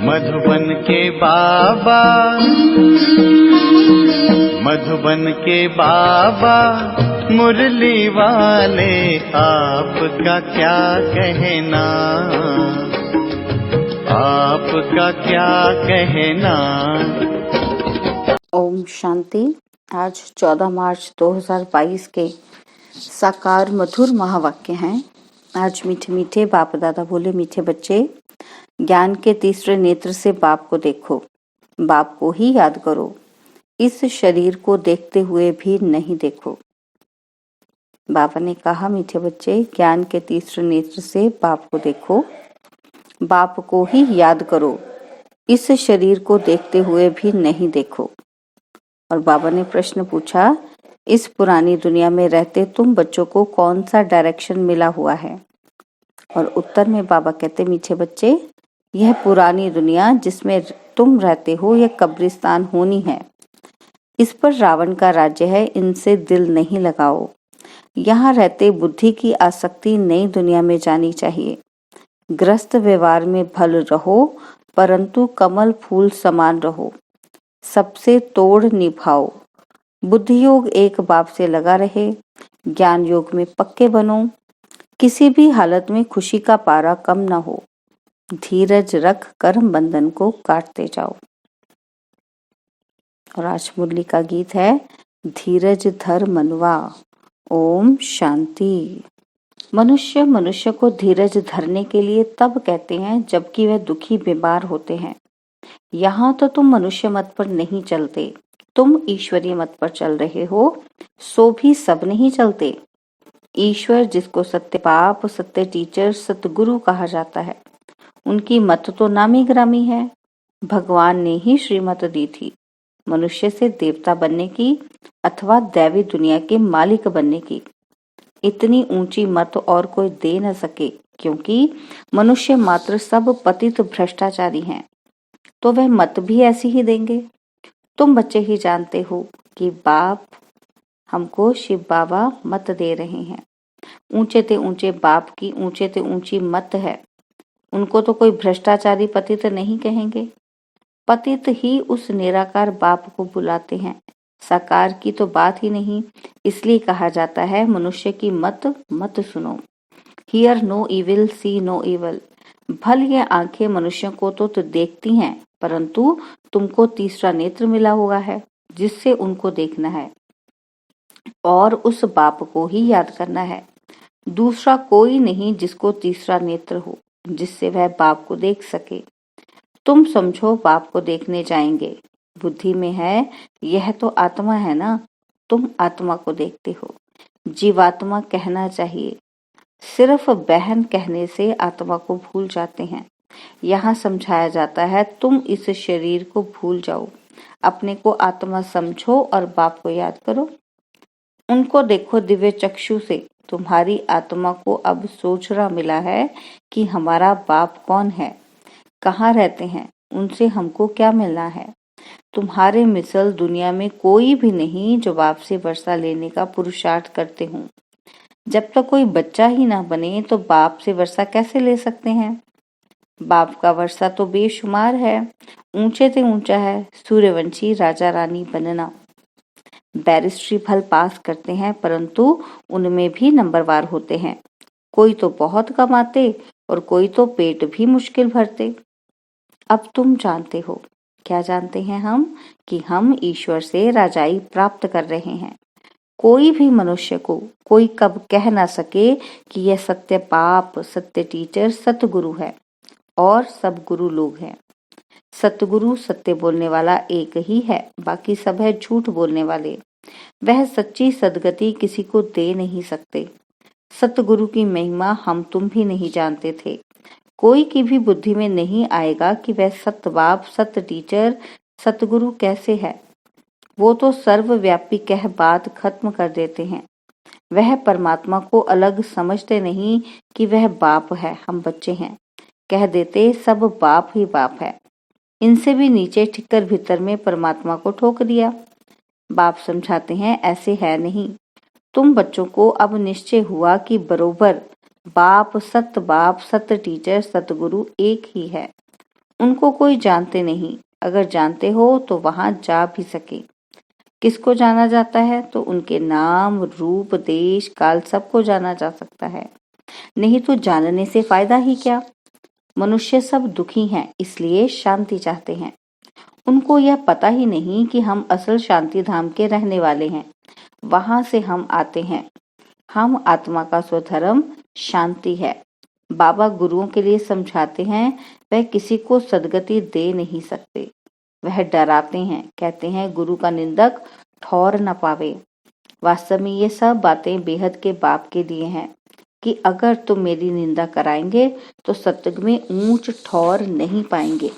मधुबन के बाबा, मधुबन के बाबा मुरली वाले, आपका क्या कहना, आपका क्या कहना। ओम शांति। आज 14 मार्च 2022 के साकार मधुर महावाक्य हैं। आज मीठे मीठे बाप दादा बोले, मीठे बच्चे, ज्ञान के तीसरे नेत्र से बाप को देखो, बाप को ही याद करो, इस शरीर को देखते हुए भी नहीं देखो। बाबा ने कहा, मीठे बच्चे, ज्ञान के तीसरे नेत्र से बाप को देखो, बाप को ही याद करो, इस शरीर को देखते हुए भी नहीं देखो। और बाबा ने प्रश्न पूछा, इस पुरानी दुनिया में रहते तुम बच्चों को कौन सा डायरेक्शन मिला हुआ है? और उत्तर में बाबा कहते, मीठे बच्चे, यह पुरानी दुनिया जिसमें तुम रहते हो यह कब्रिस्तान होनी है। इस पर रावण का राज्य है, इनसे दिल नहीं लगाओ। यहाँ रहते बुद्धि की आसक्ति नई दुनिया में जानी चाहिए। ग्रस्त व्यवहार में भल रहो, परंतु कमल फूल समान रहो। सबसे तोड़ निभाओ। बुद्धि योग एक बाप से लगा रहे। ज्ञान योग में पक्के बनो। किसी भी हालत में खुशी का पारा कम न हो। धीरज रख कर्म बंधन को काटते जाओ। और आज मुरली का गीत है, धीरज धर मनवा। ओम शांति। मनुष्य मनुष्य को धीरज धरने के लिए तब कहते हैं जबकि वह दुखी बीमार होते हैं। यहाँ तो तुम मनुष्य मत पर नहीं चलते, तुम ईश्वरीय मत पर चल रहे हो, सो भी सब नहीं चलते। ईश्वर, जिसको सत्य बाप, सत्य टीचर, सतगुरु कहा जाता है, उनकी मत तो नामी ग्रामी है। भगवान ने ही श्रीमत दी थी, मनुष्य से देवता बनने की अथवा दैवी दुनिया के मालिक बनने की। इतनी ऊंची मत और कोई दे न सके, क्योंकि मनुष्य मात्र सब पतित भ्रष्टाचारी हैं, तो वह मत भी ऐसी ही देंगे। तुम बच्चे ही जानते हो कि बाप हमको शिव बाबा मत दे रहे हैं। ऊंचे ते ऊंचे बाप की ऊंचे ते ऊंची मत है। उनको तो कोई भ्रष्टाचारी पतित नहीं कहेंगे। पतित ही उस निराकार बाप को बुलाते हैं, साकार की तो बात ही नहीं। इसलिए कहा जाता है, मनुष्य की मत मत सुनो। Hear no evil, see no evil. भल ये आंखें मनुष्यों को तो देखती हैं, परंतु तुमको तीसरा नेत्र मिला हुआ है, जिससे उनको देखना है और उस बाप को ही याद करना है। दूसरा कोई नहीं जिसको तीसरा नेत्र हो, जिससे वह बाप को देख सके। तुम समझो बाप को देखने जाएंगे, बुद्धि में है यह तो आत्मा है ना, तुम आत्मा को देखते हो। जीवात्मा कहना चाहिए, सिर्फ बहन कहने से आत्मा को भूल जाते हैं। यहाँ समझाया जाता है, तुम इस शरीर को भूल जाओ, अपने को आत्मा समझो और बाप को याद करो। उनको देखो दिव्य चक्षु से। तुम्हारी आत्मा को अब सोचना मिला है कि हमारा बाप कौन है, कहाँ रहते हैं, उनसे हमको क्या मिलना है। तुम्हारे मिसल दुनिया में कोई भी नहीं जो बाप से वर्षा लेने का पुरुषार्थ करते हों। जब तक कोई बच्चा ही ना बने तो बाप से वर्षा कैसे ले सकते हैं? बाप का वर्षा तो बेशुमार है, ऊंचे से ऊंचा है, सूर्यवंशी राजा रानी बनना। बैरिस्ट्री भल पास करते हैं, परंतु उनमें भी नंबरवार होते हैं। कोई तो बहुत कमाते और कोई तो पेट भी मुश्किल भरते। अब तुम जानते हो, क्या जानते हैं हम? कि हम ईश्वर से राजाई प्राप्त कर रहे हैं। कोई भी मनुष्य को कोई कब कह ना सके कि यह सत्य बाप, सत्य टीचर, सतगुरु है और सब गुरु लोग हैं। सतगुरु सत्य बोलने वाला एक ही है, बाकी सब है झूठ बोलने वाले। वह सच्ची सदगति किसी को दे नहीं सकते। सतगुरु की महिमा हम तुम भी नहीं जानते थे। कोई की भी बुद्धि में नहीं आएगा कि वह सत्य बाप, सत्य टीचर, सतगुरु कैसे है। वो तो सर्वव्यापी कह बात खत्म कर देते हैं। वह परमात्मा को अलग समझते नहीं कि वह बाप है, हम बच्चे हैं। कह देते सब बाप ही बाप है। इनसे भी नीचे ठिक्कर भीतर में परमात्मा को ठोक दिया। बाप समझाते हैं, ऐसे है नहीं। तुम बच्चों को अब निश्चय हुआ कि बरोबर बाप, सत्य टीचर, सतगुरु एक ही है। उनको कोई जानते नहीं, अगर जानते हो तो वहां जा भी सके। किसको जाना जाता है? तो उनके नाम, रूप, देश, काल सबको जाना जा सकता है। नहीं तो जानने से फायदा ही क्या? मनुष्य सब दुखी हैं, इसलिए शांति चाहते हैं। उनको यह पता ही नहीं कि हम असल शांति धाम के रहने वाले हैं। वहां से हम आते हैं। हम आत्मा का स्वधर्म शांति है। बाबा गुरुओं के लिए समझाते हैं, वह किसी को सदगति दे नहीं सकते। वह डराते हैं, कहते हैं गुरु का निंदक ठौर न पावे। वास्तव में ये सब बातें बेहद के बाप के लिए हैं कि अगर तुम मेरी निंदा कराएंगे तो सत्युग में ऊंच ठौर नहीं पाएंगे।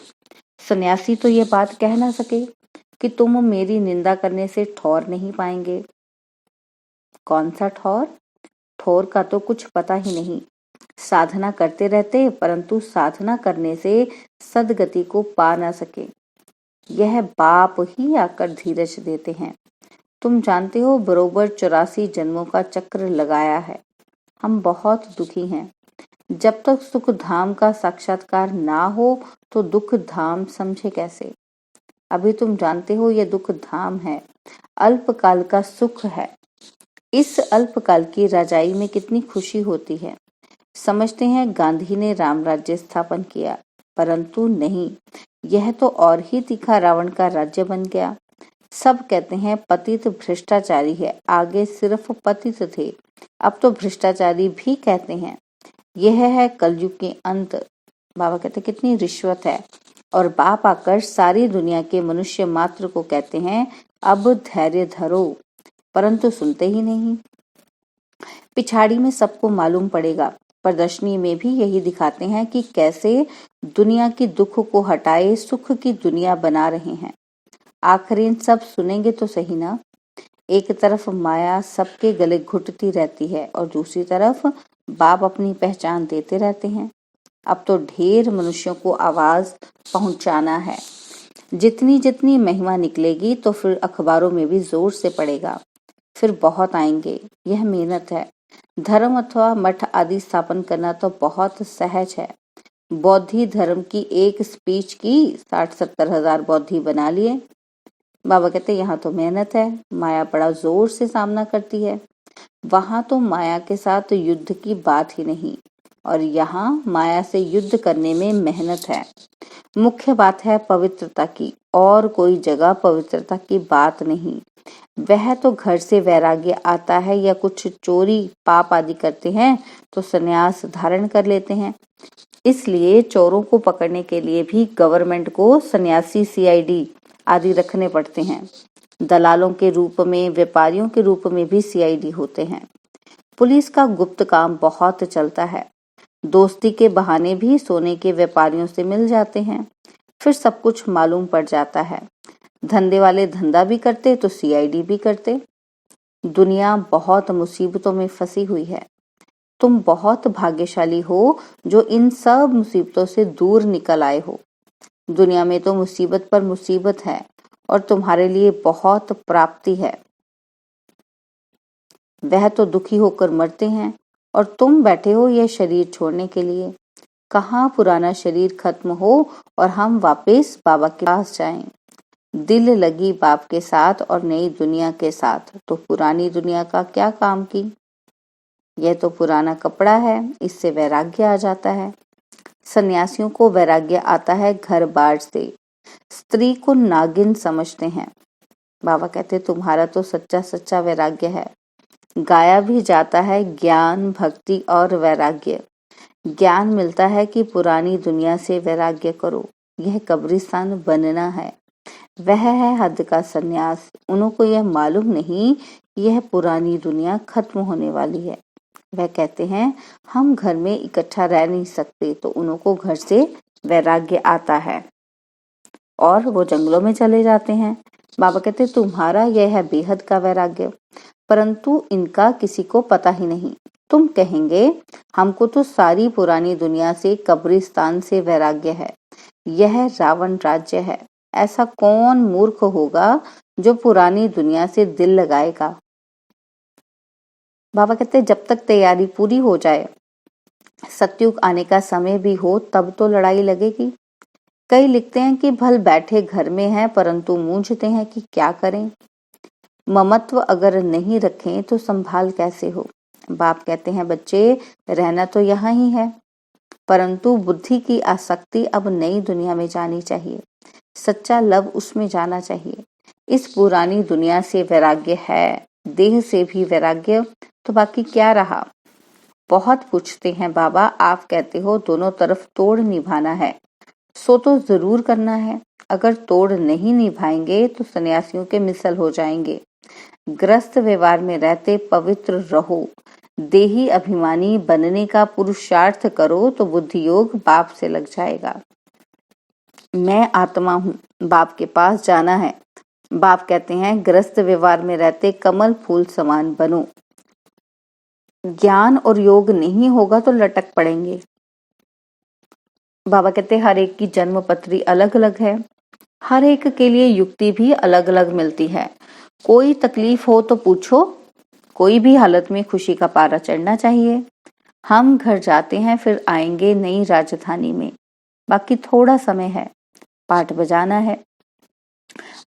सन्यासी तो ये बात कह ना सके कि तुम मेरी निंदा करने से ठौर नहीं पाएंगे। कौन सा ठौर? ठौर का तो कुछ पता ही नहीं। साधना करते रहते परंतु साधना करने से सदगति को पा ना सके। यह बाप ही आकर धीरज देते हैं। तुम जानते हो बरोबर 84 जन्मों का चक्र लगाया है। हम बहुत दुखी हैं। जब तक सुख धाम का साक्षात्कार ना हो तो दुख धाम समझे कैसे? अभी तुम जानते हो यह दुख धाम है, अल्पकाल का सुख है। इस अल्पकाल की रजाई में कितनी खुशी होती है। समझते हैं गांधी ने राम राज्य स्थापन किया, परंतु नहीं, यह तो और ही तीखा रावण का राज्य बन गया। सब कहते हैं पतित भ्रष्टाचारी है, आगे सिर्फ पतित थे, अब तो भ्रष्टाचारी भी कहते हैं। यह है कलयुग के अंत। बाबा कहते कितनी रिश्वत है। और बाप आकर सारी दुनिया के मनुष्य मात्र को कहते हैं अब धैर्य धरो, परंतु सुनते ही नहीं। पिछाड़ी में सबको मालूम पड़ेगा। प्रदर्शनी में भी यही दिखाते हैं कि कैसे दुनिया की दुख को हटाए सुख की दुनिया बना रहे हैं। आखिर सब सुनेंगे तो सही ना। एक तरफ माया सबके गले घुटती रहती है और दूसरी तरफ बाप अपनी पहचान देते रहते हैं। अब तो ढेर मनुष्यों को आवाज पहुंचाना है। जितनी जितनी महिमा निकलेगी तो फिर अखबारों में भी जोर से पड़ेगा। फिर बहुत आएंगे। यह मेहनत है। धर्म अथवा मठ आदि स्थापन करना तो बहुत सहज है। बौद्धि धर्म की एक स्पीच की 60-70 हजार बौद्धि बना लिए। बाबा कहते यहाँ तो मेहनत है। माया बड़ा जोर से सामना करती है। वहां तो माया के साथ युद्ध की बात ही नहीं, और यहाँ माया से युद्ध करने में मेहनत है। मुख्य बात है पवित्रता की, और कोई जगह पवित्रता की बात नहीं। वह तो घर से वैराग्य आता है या कुछ चोरी पाप आदि करते हैं तो संन्यास धारण कर लेते हैं। इसलिए चोरों को पकड़ने के लिए भी गवर्नमेंट को सन्यासी सीआईडी आदि रखने पड़ते हैं। दलालों के रूप में, व्यापारियों के रूप में भी सीआईडी होते हैं। पुलिस का गुप्त काम बहुत चलता है। दोस्ती के बहाने भी सोने के व्यापारियों से मिल जाते हैं, फिर सब कुछ मालूम पड़ जाता है। धंधे वाले धंधा भी करते तो सीआईडी भी करते। दुनिया बहुत मुसीबतों में फंसी हुई है। तुम बहुत भाग्यशाली हो जो इन सब मुसीबतों से दूर निकल आए हो। दुनिया में तो मुसीबत पर मुसीबत है और तुम्हारे लिए बहुत प्राप्ति है। वह तो दुखी होकर मरते हैं और तुम बैठे हो यह शरीर छोड़ने के लिए। कहाँ पुराना शरीर खत्म हो और हम वापस बाबा के पास जाएं। दिल लगी बाप के साथ और नई दुनिया के साथ, तो पुरानी दुनिया का क्या काम की। यह तो पुराना कपड़ा है, इससे वैराग्य आ जाता है। सन्यासियों को वैराग्य आता है घर बार से। स्त्री को नागिन समझते हैं। बाबा कहते तुम्हारा तो सच्चा सच्चा वैराग्य है। गाया भी जाता है ज्ञान, भक्ति और वैराग्य। ज्ञान मिलता है कि पुरानी दुनिया से वैराग्य करो, यह कब्रिस्तान बनना है। वह है हद का सन्यास। उनको यह मालूम नहीं यह पुरानी दुनिया खत्म होने वाली है। वह कहते हैं हम घर में इकट्ठा रह नहीं सकते, तो उनको घर से वैराग्य आता है और वो जंगलों में चले जाते हैं। बाबा कहते तुम्हारा यह है बेहद का वैराग्य, परंतु इनका किसी को पता ही नहीं। तुम कहेंगे हमको तो सारी पुरानी दुनिया से, कब्रिस्तान से वैराग्य है, यह रावण राज्य है। ऐसा कौन मूर्ख होगा जो पुरानी दुनिया से दिल लगाएगा। बाबा कहते जब तक तैयारी पूरी हो जाए, सतयुग आने का समय भी हो, तब तो लड़ाई लगेगी। कई लिखते हैं कि भल बैठे घर में हैं परंतु मूंझते हैं कि क्या करें। ममत्व अगर नहीं रखें तो संभाल कैसे हो। बाप कहते हैं बच्चे रहना तो यहाँ ही है, परंतु बुद्धि की आसक्ति अब नई दुनिया में जानी चाहिए। सच्चा लव उसमें जाना चाहिए। इस पुरानी दुनिया से वैराग्य है, देह से भी वैराग्य, तो बाकी क्या रहा। बहुत पूछते हैं बाबा, आप कहते हो दोनों तरफ तोड़ निभाना है, सो तो जरूर करना है। अगर तोड़ नहीं निभाएंगे तो सन्यासियों के मिसल हो जाएंगे। ग्रस्त व्यवहार में रहते पवित्र रहो। देही अभिमानी बनने का पुरुषार्थ करो तो बुद्धि योग बाप से लग जाएगा। मैं आत्मा हूँ, बाप के पास जाना है। बाप कहते हैं ग्रस्त व्यवहार में रहते कमल फूल समान बनो। ज्ञान और योग नहीं होगा तो लटक पड़ेंगे। बाबा कहते हर एक की जन्म पत्री अलग अलग है, हर एक के लिए युक्ति भी अलग अलग मिलती है। कोई तकलीफ हो तो पूछो, कोई भी हालत में खुशी का पारा चढ़ना चाहिए। हम घर जाते हैं फिर आएंगे नई राजधानी में, बाकी थोड़ा समय है, पाठ बजाना है,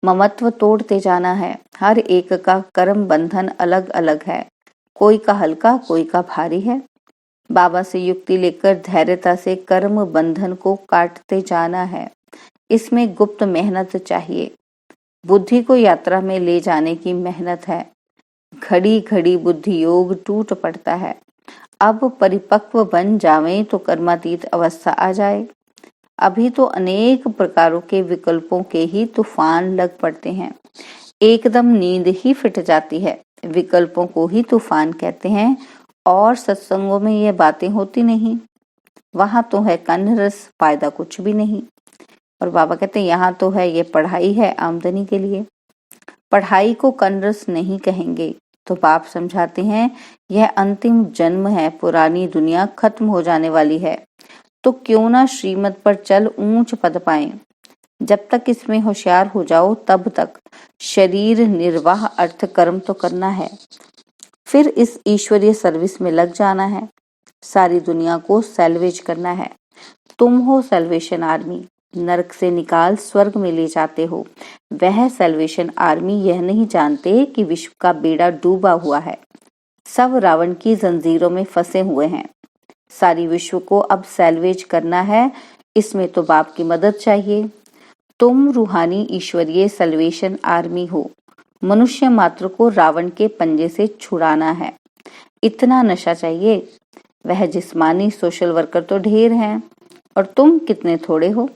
ममत्व तोड़ते जाना है। हर एक का कर्म बंधन अलग अलग है, कोई का हल्का कोई का भारी है। बाबा से युक्ति लेकर धैर्यता से कर्म बंधन को काटते जाना है। इसमें गुप्त मेहनत चाहिए। बुद्धि को यात्रा में ले जाने की मेहनत है। घड़ी घड़ी बुद्धि योग टूट पड़ता है। अब परिपक्व बन जावें तो कर्मातीत अवस्था आ जाए। अभी तो अनेक प्रकारों के विकल्पों के ही तूफान लग पड़ते हैं, एकदम नींद ही फिट जाती है। विकल्पों को ही तूफान कहते हैं और सत्संगों में ये बातें होती नहीं। वहां तो है कन्न रस, फायदा कुछ भी नहीं। और बाबा कहते हैं यहाँ तो है, ये पढ़ाई है आमदनी के लिए। पढ़ाई को कन्नरस नहीं कहेंगे। तो बाप समझाते हैं यह अंतिम जन्म है, पुरानी दुनिया खत्म हो जाने वाली है, तो क्यों ना श्रीमत पर चल ऊंच पद पाएं। जब तक इसमें होशियार हो जाओ तब तक शरीर निर्वाह अर्थ कर्म तो करना है, फिर इस ईश्वरीय सर्विस में लग जाना है। सारी दुनिया को सैल्वेज करना है। तुम हो सैल्वेशन आर्मी, नरक से निकाल स्वर्ग में ले जाते हो। वह सैल्वेशन आर्मी यह नहीं जानते कि विश्व का बेड़ा डूबा हुआ है, सब रावण की जंजीरों में फंसे हुए हैं। सारी विश्व को अब सैल्वेज करना है, इसमें तो बाप की मदद चाहिए। तुम रूहानी ईश्वरीय सैल्वेशन आर्मी हो। मनुष्य मात्र को रावण के पंजे से छुड़ाना है, इतना नशा चाहिए। वह जिस्मानी सोशल वर्कर तो ढेर हैं और तुम कितने थोड़े हो।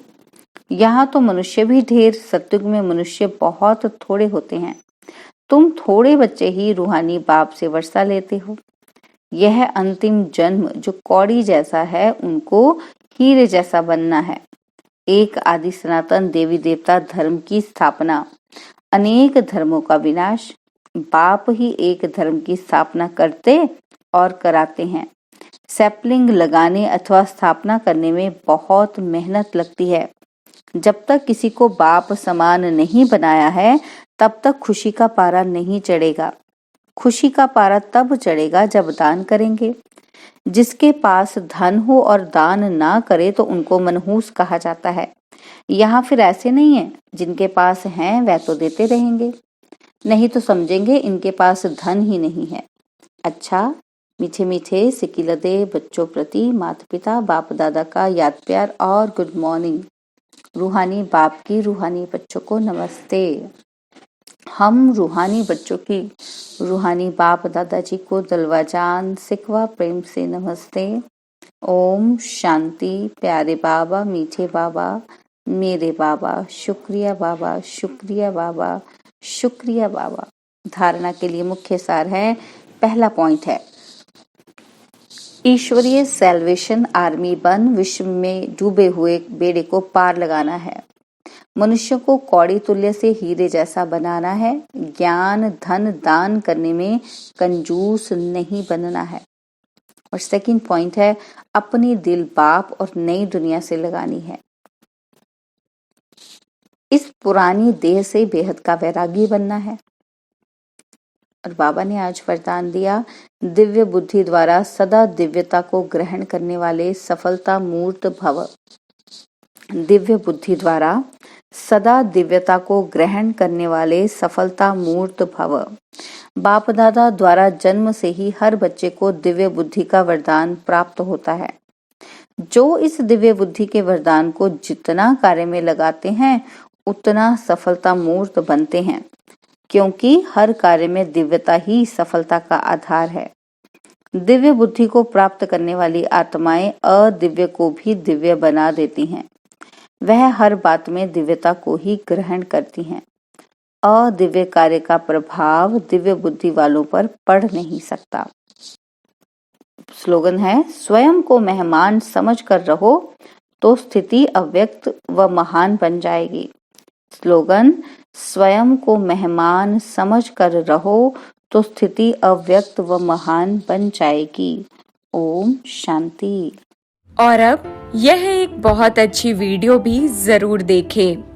यहाँ तो मनुष्य भी ढेर, सत्युग में मनुष्य बहुत थोड़े होते हैं। तुम थोड़े बच्चे ही रूहानी बाप से वर्षा लेते हो। यह अंतिम जन्म जो कौड़ी जैसा है उनको हीरे जैसा बनना है। एक आदि सनातन देवी देवता धर्म की स्थापना, अनेक धर्मों का विनाश। बाप ही एक धर्म की स्थापना करते और कराते हैं। सैपलिंग लगाने अथवा स्थापना करने में बहुत मेहनत लगती है। जब तक किसी को बाप समान नहीं बनाया है तब तक खुशी का पारा नहीं चढ़ेगा। खुशी का पारा तब चढ़ेगा जब दान करेंगे। जिसके पास धन हो और दान ना करे तो उनको मनहूस कहा जाता है। यहाँ फिर ऐसे नहीं है, जिनके पास हैं वह तो देते रहेंगे, नहीं तो समझेंगे इनके पास धन ही नहीं है। अच्छा, मीठे मीठे सिकिलदे बच्चों प्रति माता पिता बाप दादा का याद प्यार और गुड मॉर्निंग। रूहानी बाप की रूहानी बच्चों को नमस्ते। हम रूहानी बच्चों की रूहानी बाप दादाजी को दलवाजान सिकवा प्रेम से नमस्ते। ओम शांति। प्यारे बाबा, मीठे बाबा, मेरे बाबा, शुक्रिया बाबा, शुक्रिया बाबा, शुक्रिया बाबा। धारणा के लिए मुख्य सार है, पहला पॉइंट है ईश्वरीय सैल्वेशन आर्मी बन विश्व में डूबे हुए बेड़े को पार लगाना है। मनुष्य को कौड़ी तुल्य से हीरे जैसा बनाना है। ज्ञान धन दान करने में कंजूस नहीं बनना है। और सेकंड पॉइंट है अपनी दिल बाप और नई दुनिया से लगानी है। इस पुरानी देह से बेहद का वैरागी बनना है। और बाबा ने आज वरदान दिया, दिव्य बुद्धि द्वारा सदा दिव्यता को ग्रहण करने वाले सफलता मूर्त भव। दिव्य बुद्धि द्वारा सदा दिव्यता को ग्रहण करने वाले सफलता मूर्त भव। बाप दादा द्वारा जन्म से ही हर बच्चे को दिव्य बुद्धि का वरदान प्राप्त होता है। जो इस दिव्य बुद्धि के वरदान को जितना कार्य में लगाते हैं उतना सफलता मूर्त बनते हैं, क्योंकि हर कार्य में दिव्यता ही सफलता का आधार है। दिव्य बुद्धि को प्राप्त करने वाली आत्माएं अदिव्य को भी दिव्य बना देती हैं। वह हर बात में दिव्यता को ही ग्रहण करती हैं। अदिव्य कार्य का प्रभाव दिव्य बुद्धि वालों पर पड़ नहीं सकता। स्लोगन है, स्वयं को मेहमान समझकर रहो तो स्थिति अव्यक्त व महान बन जाएगी। स्लोगन, स्वयं को मेहमान समझकर रहो तो स्थिति अव्यक्त व महान बन जाएगी। ओम शांति। और अब यह एक बहुत अच्छी वीडियो भी जरूर देखें।